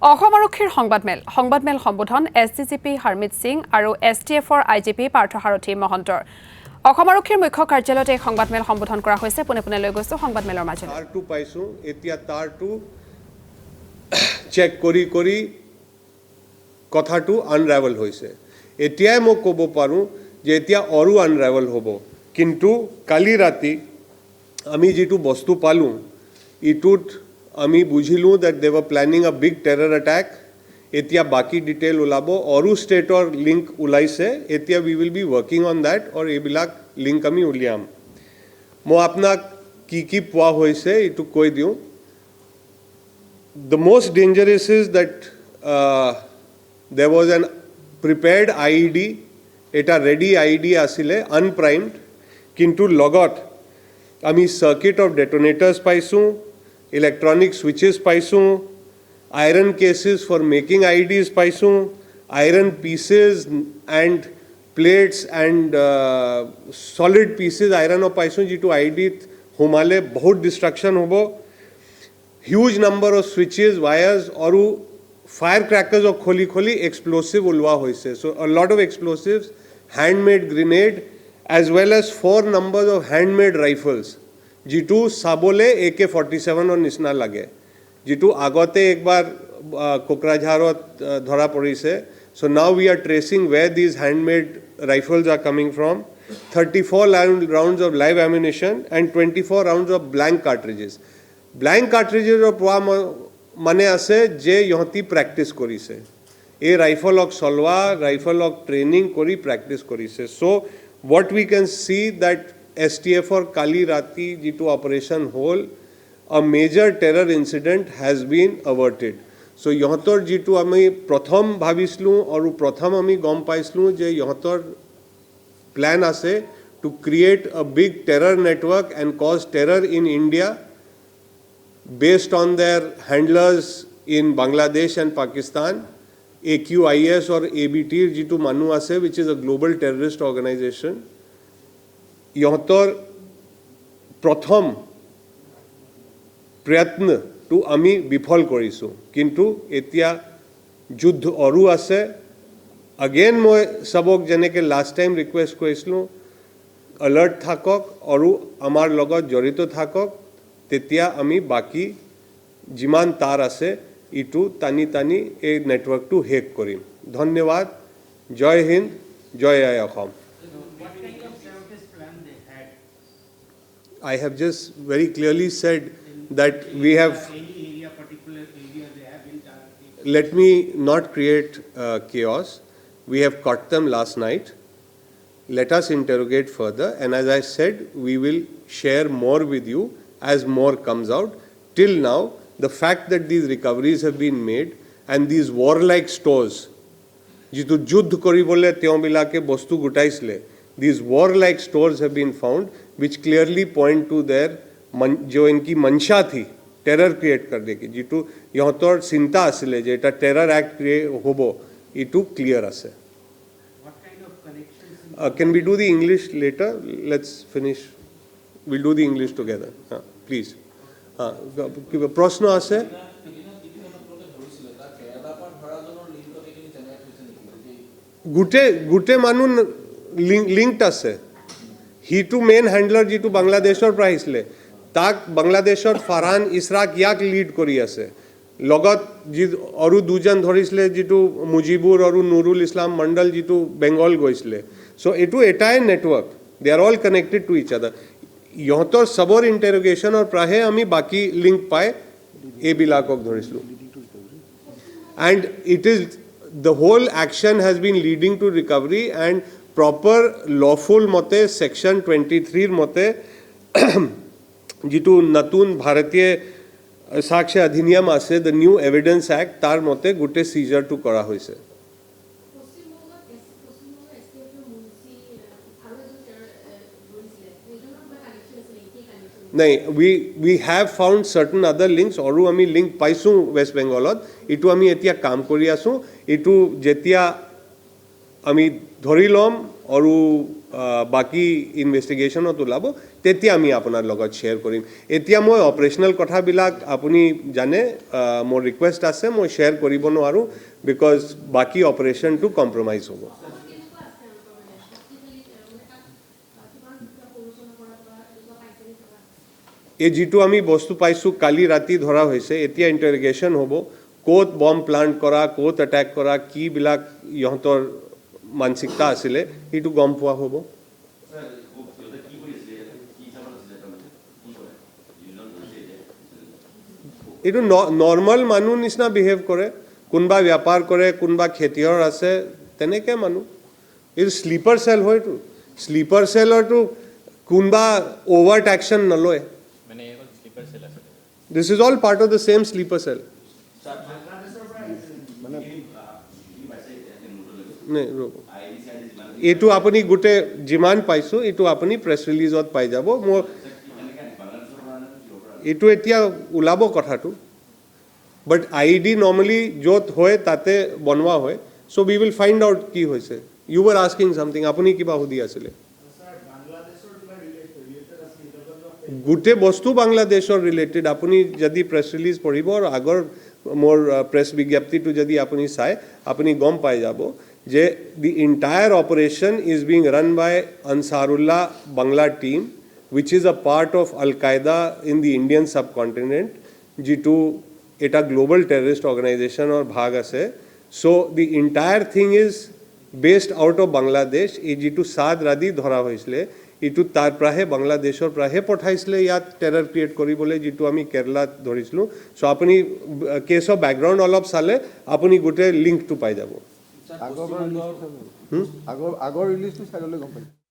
অসম আৰক্ষীৰ সংবাদমেল সম্বোধন এছডিজিপি হাৰমিত সিং আৰু এছটিএফৰ আইজিপি পাৰ্থসাৰথী মহন্তৰ অসম আৰক্ষীৰ মুখ্য কাৰ্যালয়ত এই সংবাদমেল সম্বোধন কৰা হৈছে পুনে লৈ গৈছো সংবাদমেলৰ মাজলৈ তাৰটো পাইছো এতিয়া তাৰটো চেক কৰি কথাটো আনৰাভেল হৈছে এতিয়াই মই ক'ব পাৰো যে এতিয়া আৰু আনৰাভেল হ'ব কিন্তু কালি ৰাতি আমি যেটো বস্তু পালো ইটুত আমি বুঝিলো that they were planning a big terror attack etia baki detail ulabo oru state or link ulaise etia we will be working on that or ebilak link ami uliam mo apnak ki pwa hoise etu koi diu the most dangerous is that there was an prepared IED eta ready IED asile unprimed kintu logot ami circuit of detonators paisu electronic switches paisu iron cases for making IEDs paisu iron pieces and plates and solid pieces iron of paisu jitu IED humale bahut destruction hobo huge number of switches wires aru firecrackers of kholi explosive ulwa hoise so a lot of explosives handmade grenade as well as 4 numbers of handmade rifles Jitu साबोले AK-47 और निसना लगे जिटू आगते एक बार कोकराझारत धरा पड़ी से so now we are tracing where these handmade rifles are coming from 34 rounds of live ammunition and 24 rounds of blank cartridges और पुआ मने आसे जे यहती practice करी से ए राइफल ऑक सलवा राइफल ऑक ट्रेनिंग करी practice करी से so what we can see that STF or Kali Rati Jitu operation whole, a major terror incident has been averted. So yohator Jitu ami protham bhavislu aru protham ami gom paislu je yohator plan ase to create a big terror network and cause terror in India based on their handlers in Bangladesh and Pakistan. AQIS or ABT Jitu Manu ase which is a global terrorist organization. ইহঁতৰ প্ৰথম প্ৰয়ত্নটো আমি বিফল কৰিছো কিন্তু এতিয়া যুদ্ধ আৰু আছে अगेन মই সবক যেনেকে লাষ্ট টাইম ৰিকুৱেষ্ট কৰিছিলো এলাৰ্ট থাকক আৰু আমাৰ লগত জড়িত থাকক তেতিয়া আমি বাকি যিমান তাৰ আছে ইটো টানি এই নেটৱৰ্কটো হেক কৰিম ধন্যবাদ জয় হিন্দ জয় Assam I have just very clearly said that we have. Let me not create chaos. We have caught them last night. Let us interrogate further, and as I said, we will share more with you as more comes out. Till now, the fact that these recoveries have been made and these warlike stores, jitu juddh kori bole tyon bilake bostu gutaisle. These warlike stores have been found which clearly point to their जो इनकी मंशा थी terror create करने की जिटू यहाँ तो चिंता आसिले जे इटा terror act create होबो इटू क्लियर आसे can we do the English later let's finish we'll do the English together please প্রশ্ন আছে গুটে মানুহ লিংকড আছে হি টু মেইন হ্যান্ডলার যিটো বাংলাদেশৰ পৰা আহিছিলে তাক বাংলাদেশৰ ফাৰহান ইছৰাক ইয়াক লিড কৰি আছে লগত আৰু দুজন ধৰিছিলে যিটো মুজিবুৰ আৰু নুৰুল ইছলাম মণ্ডল যিটো বেংগল গৈছিলে সো এটো এটাই network they are all connected to each other ইহঁতৰ সবৰ ইণ্টাৰোগেশ্যনৰ পৰাহে আমি বাকি লিংক পাই এইবিলাকক ধৰিছিলোঁ and it is the whole action has been leading to recovery and proper lawful mote section 23 mote jitu natun bharatiya sakshya adhiniyam ase the new evidence act tar mote gute seizure to kora hoise nahi we have found certain other links oru ami link paisu west bengalot itu ami etia kaam kori asu itu jetia আমি ধৰি ল'ম আৰু বাকি ইনভেষ্টিগেশ্যনত ওলাব তেতিয়া আমি আপোনাৰ লগত শ্বেয়াৰ কৰিম এতিয়া মই অপাৰেশ্যনেল কথাবিলাক আপুনি জানে মোৰ ৰিকুৱেষ্ট আছে মই শ্বেয়াৰ কৰিব নোৱাৰোঁ বিকজ বাকি অপাৰেশ্যনটো কম্প্ৰমাইজ হ'ব এই যিটো আমি বস্তু পাইছোঁ কালি ৰাতি ধৰা হৈছে এতিয়া ইণ্টাৰগেশ্যন হ'ব ক'ত বম্ব প্লাণ্ট কৰা ক'ত এটেক কৰা কিবিলাক ইহঁতৰ মানসিকতা আছিলে সেইটো গম পোৱা হ'ব এইটো নৰ্মেল মানুহ নিচিনা বিহেভ কৰে কোনোবা ব্যাপাৰ কৰে কোনোবা খেতিয়ৰ আছে তেনেকৈ মানুহ এইটো স্লিপাৰ চেল হয়তো স্লিপাৰ চেলৰটো কোনোবা অভাৰ্ট একশ্যন নলয় This is all part of the same sleeper cell. এইটো আপুনি গোটে যিমান পাইছো এইটো আপুনি প্ৰেছ ৰিলিজত পাই যাব মই এইটো এতিয়া ওলাব কথাটো বাট আইডি নৰ্মেলি য'ত হয় তাতে বনোৱা হয় চ' উই উইল ফাইণ্ড আউট কি হৈছে ইউ আৰ আস্কিং চামথিং আপুনি কিবা সুধি আছিলে গোটে বস্তু বাংলাদেশৰ ৰিলেটেড আপুনি যদি প্ৰেছ ৰিলিজ পঢ়িব আৰু আগৰ মোৰ প্ৰেছ বিজ্ঞপ্তিটো যদি আপুনি চায় আপুনি গম পাই যাব যে the entire operation is being run by Ansarullah Bangla team which is a part of Al-Qaeda in the Indian subcontinent যিটো এটা গ্লোবাল টেৰৰিষ্ট অৰ্গেনাইজেশ্যনৰ ভাগ আছে so the entire thing is based out of Bangladesh এই যিটো সাদ ৰাদি ধৰা হৈছিলে ইটো তাৰ পৰাহে বাংলাদেশৰ পৰাহে পঠাইছিলে ইয়াত টেৰৰ ক্ৰিয়েট কৰিবলৈ যিটো আমি কেৰালাত ধৰিছিলোঁ চ' আপুনি কেছ অফ বেকগ্ৰাউণ্ড অলপ চালে আপুনি গোটেই লিংকটো পাই যাব আগৰ ৰিলিজটো চাই ল'লে গম পাই